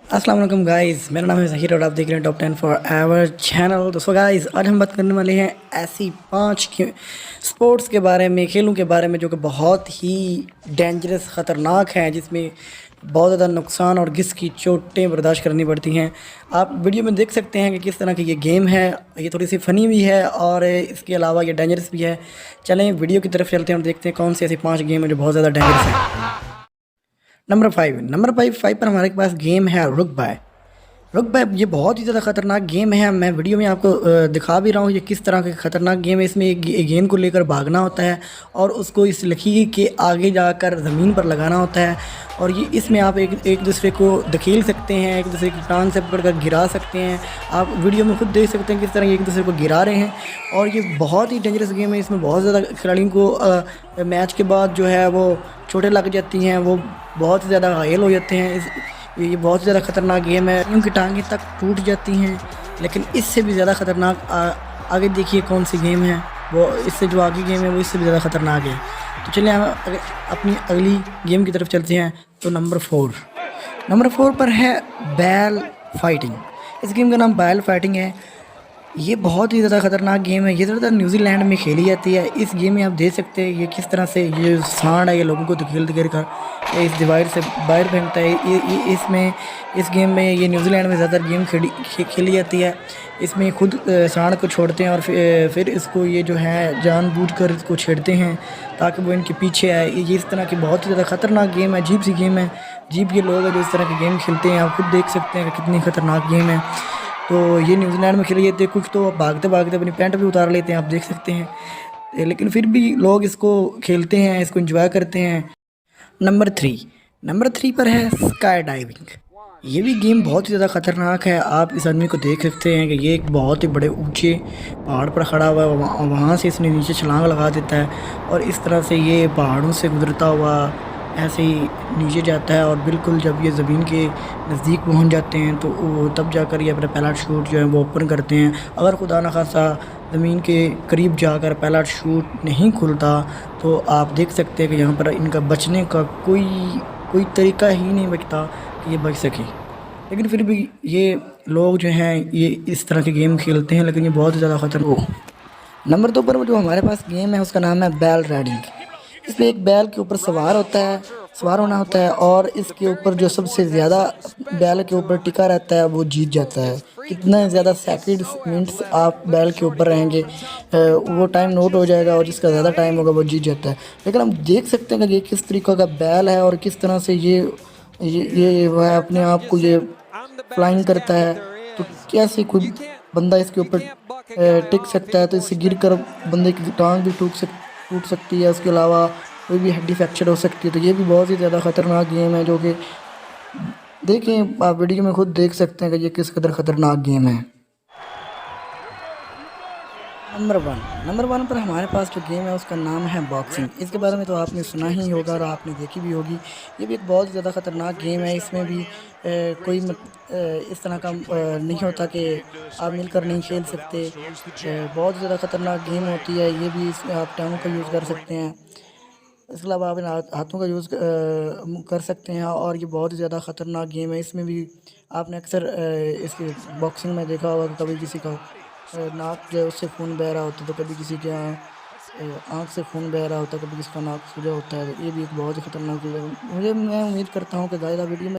अस्सलाम वालेकुम गाइस, मेरा नाम है ज़हीर और आप देख रहे हैं टॉप 10 फॉर एवर चैनल। दोस्तों गाइस, आज हम बात करने वाले हैं ऐसी 5 स्पोर्ट्स के बारे में, खेलों के बारे में जो कि बहुत ही डेंजरस, ख़तरनाक हैं, जिसमें बहुत ज़्यादा नुकसान और घिस की चोटें बर्दाश्त करनी पड़ती हैं। आप वीडियो में देख सकते हैं कि किस तरह की ये गेम है। ये थोड़ी सी फ़नी भी है और इसके अलावा ये डेंजरस भी है। चलें वीडियो की तरफ चलते हैं और देखते हैं कौन सी ऐसी 5 गेम है जो बहुत ज़्यादा डेंजरस है। नंबर 5 पर हमारे पास गेम है रुक बाय। ये बहुत ही ज़्यादा ख़तरनाक गेम है। मैं वीडियो में आपको दिखा भी रहा हूँ ये किस तरह का ख़तरनाक गेम है। इसमें एक गेंद को लेकर भागना होता है और उसको इस लकीर के आगे जाकर ज़मीन पर लगाना होता है। और ये इसमें आप एक दूसरे को धकेल सकते हैं, एक दूसरे की टांग से पकड़ कर गिरा सकते हैं। आप वीडियो में खुद देख सकते हैं किस तरह ये एक दूसरे को गिरा रहे हैं। और ये बहुत ही डेंजरस गेम है। इसमें बहुत ज़्यादा खिलाड़ियों को मैच के बाद जो है वो चोटें लग जाती हैं, वो बहुत ही ज़्यादा घायल हो जाते हैं। ये बहुत ज़्यादा ख़तरनाक गेम है। उनकी टांगें तक टूट जाती हैं। लेकिन इससे भी ज़्यादा ख़तरनाक आगे देखिए कौन सी गेम है। वो इससे जो आगे गेम है वो इससे भी ज़्यादा ख़तरनाक है। तो चलिए हम अपनी अगली गेम की तरफ चलते हैं। तो नंबर 4 पर है बैल फाइटिंग। इस गेम का नाम बैल फाइटिंग है। ये बहुत ही ज़्यादा ख़तरनाक गेम है। ये ज़्यादातर न्यूजीलैंड में खेली जाती है। इस गेम में आप देख सकते हैं ये किस तरह से ये सांड है, ये लोगों को धकेल कर इस डिवाइड से बाहर फेंकता है। इस गेम में ये न्यूजीलैंड में ज़्यादातर गेम खेली जाती है। इसमें खुद सांड को छोड़ते हैं और फिर इसको ये जो है जानबूझकर इसको छेड़ते हैं ताकि वो इनके पीछे आए। ये इस तरह की बहुत ही ज़्यादा ख़तरनाक गेम है। अजीब सी गेम है। अजीब के लोग हैं जो इस तरह के गेम खेलते हैं। आप खुद देख सकते हैं कि कितनी ख़तरनाक गेम है। तो ये न्यूजीलैंड में खेले जाते हैं। कुछ तो भागते भागते अपनी पैंट भी उतार लेते हैं, आप देख सकते हैं। लेकिन फिर भी लोग इसको खेलते हैं, इसको एंजॉय करते हैं। नंबर 3 पर है स्काई डाइविंग। ये भी गेम बहुत ही ज़्यादा ख़तरनाक है। आप इस आदमी को देख सकते हैं कि ये एक बहुत ही बड़े ऊंचे पहाड़ पर खड़ा हुआ है। वहाँ से इसने नीचे छलांग लगा देता है और इस तरह से ये पहाड़ों से गुजरता हुआ ऐसे ही नीचे जाता है। और बिल्कुल जब ये ज़मीन के नज़दीक पहुंच जाते हैं तो तब जाकर ये अपना पहला शूट जो है वो ओपन करते हैं। अगर खुदा न खासा ज़मीन के करीब जाकर पहला शूट नहीं खुलता तो आप देख सकते हैं कि यहाँ पर इनका बचने का कोई तरीका ही नहीं बचता कि ये बच सके। लेकिन फिर भी ये लोग जो हैं ये इस तरह के गेम खेलते हैं, लेकिन ये बहुत ही ज़्यादा ख़तरनाक। नंबर 2 पर जो हमारे पास गेम है उसका नाम है बैल राइडिंग। इसमें एक बैल के ऊपर सवार होना होता है और इसके ऊपर जो सबसे ज़्यादा बैल के ऊपर टिका रहता है वो जीत जाता है। कितना ज़्यादा सेकंड्स मिनट्स आप बैल के ऊपर रहेंगे वो टाइम नोट हो जाएगा और जिसका ज़्यादा टाइम होगा वो जीत जाता है। लेकिन हम देख सकते हैं कि ये किस तरीक़े का बैल है और किस तरह से ये वह अपने आप को ये फ्लाइंग करता है। तो कैसे कोई बंदा इसके ऊपर टिक सकता है? तो इससे गिर कर बंदे की टांग भी टूट सकती है। उसके अलावा कोई भी हड्डी फ्रैक्चर हो सकती है। तो ये भी बहुत ही ज़्यादा ख़तरनाक गेम है जो कि देखें, आप वीडियो में खुद देख सकते हैं कि ये किस कदर ख़तरनाक गेम है। नंबर 1 पर हमारे पास जो गेम है उसका नाम है बॉक्सिंग। इसके बारे में तो आपने सुना ही होगा और आपने देखी भी होगी। ये भी एक बहुत ही ज़्यादा ख़तरनाक गेम है। इसमें भी इस तरह का नहीं होता कि आप मिलकर नहीं खेल सकते। बहुत ज़्यादा ख़तरनाक गेम होती है। ये भी इसमें आप टांगों का यूज़ कर सकते हैं। इसके अलावा आप इन हाथों का यूज़ कर सकते हैं। और ये बहुत ही ज़्यादा ख़तरनाक गेम है। इसमें भी आपने अक्सर इसके बॉक्सिंग में देखा होगा कि कभी किसी का नाक जो है उससे खून बह रहा होता है, तो कभी किसी के आँख से खून बह रहा होता है, कभी किसी का नाक सूजा होता है। तो ये भी एक बहुत ही ख़तरनाक चीज़ है। मैं उम्मीद करता हूँ कि ज़्यादा वीडियो में